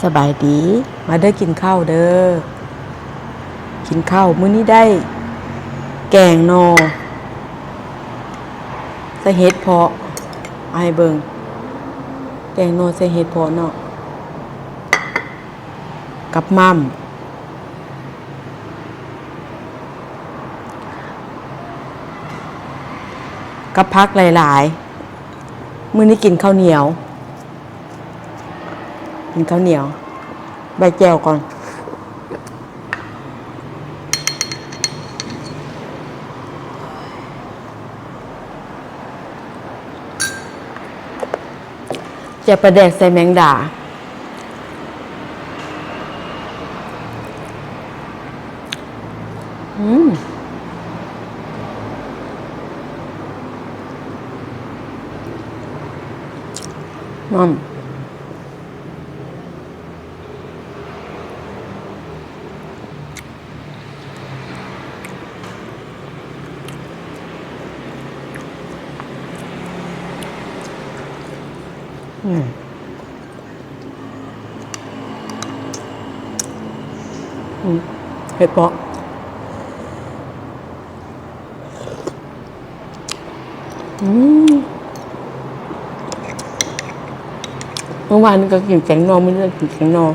สบายดีมาเด้อกินข้าวเด้อกินข้าวมื้อนี้ได้แกงหน่อใส่เห็ดเพาะเอาให้เบิ่งแกงหน่อใส่เห็ดเพาะเนาะกับมั่มกับผักหลายๆมื้อนี้กินข้าวเหนียวใบแก้วก่อนจะประแดกใส่แมงดามั่มเห็ดเพาะเมื่อวานก็กินแกงนอไม่เลือกกินแกงนอ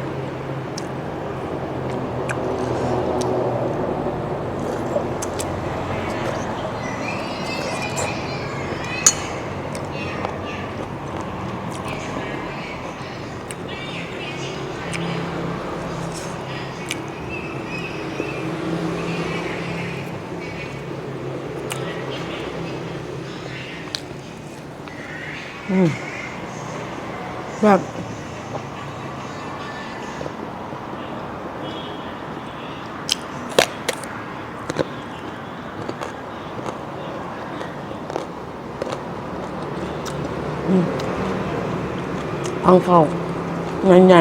แบบอังเขาใหญ่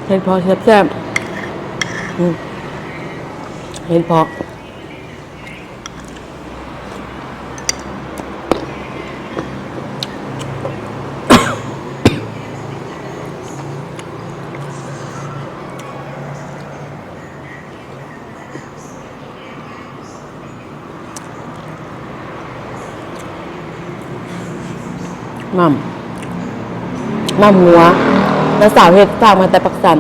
เห็ดเพาะแซ่บๆเห็ดเพาะมั่มหัวแล้วสาวเห็ดฝากมาแต่ปักสัน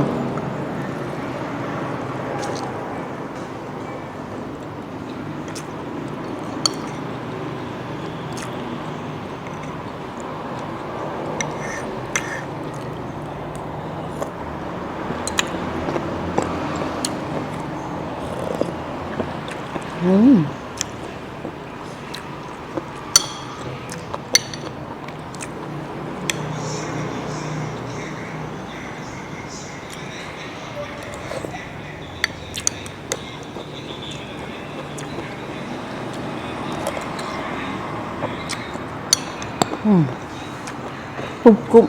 กรุบ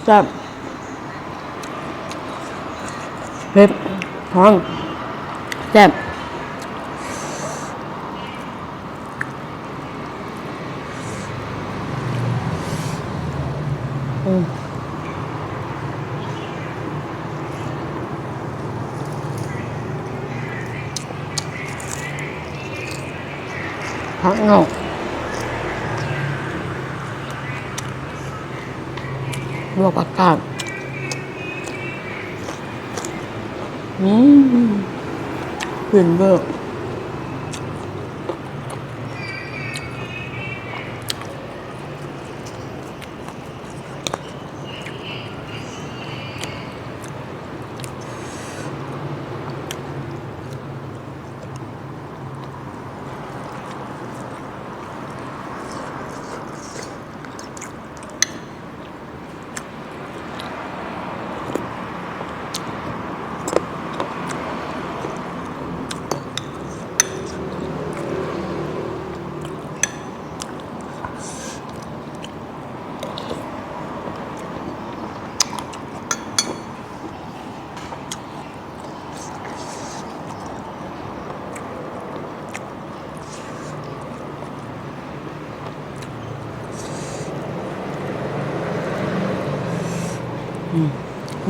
แซ่บเผ็ดท้องแซ่บผักเงาลวกผักกาดกลิ่นเบอร์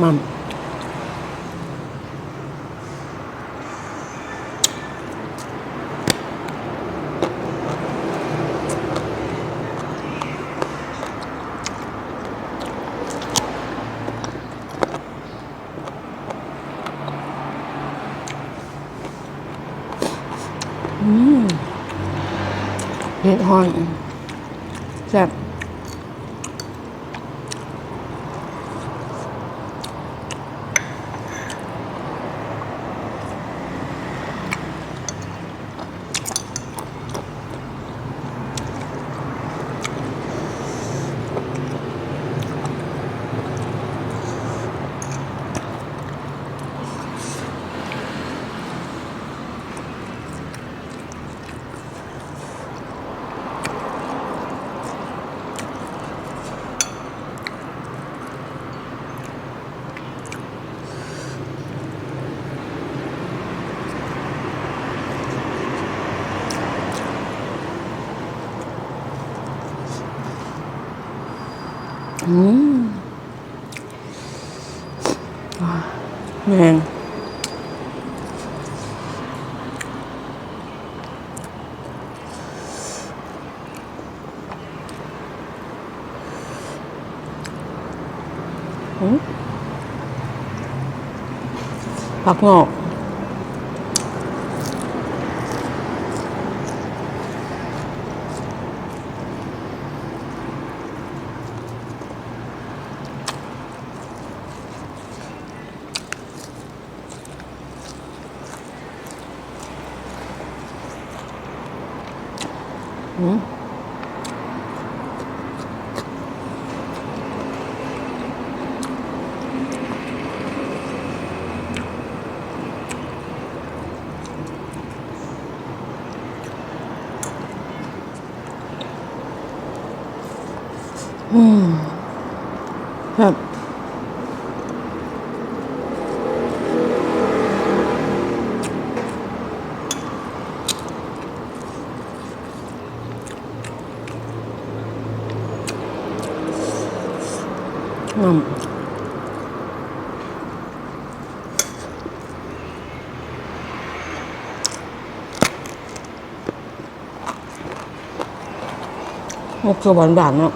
มัมเผ็ดฮ้อนแซ่บแม่งผักงอกแบบมุกคือหวานๆเนาะ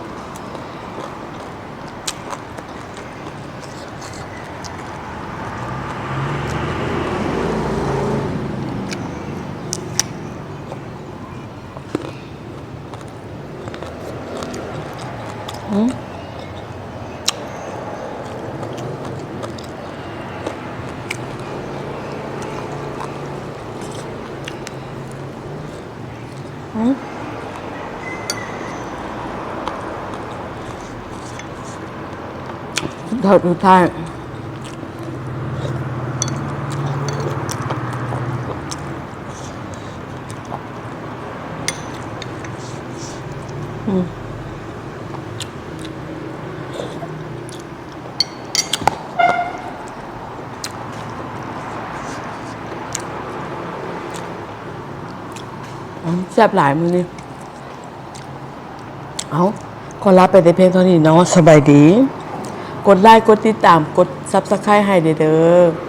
เดี๋ยวดูท้ายแซ่บหลายมือนี่เอาขอลาไปแต่เพียงเท่านี้เนาะสบายดีกดไลค์กดติดตามกด Subscribe ให้เด้อ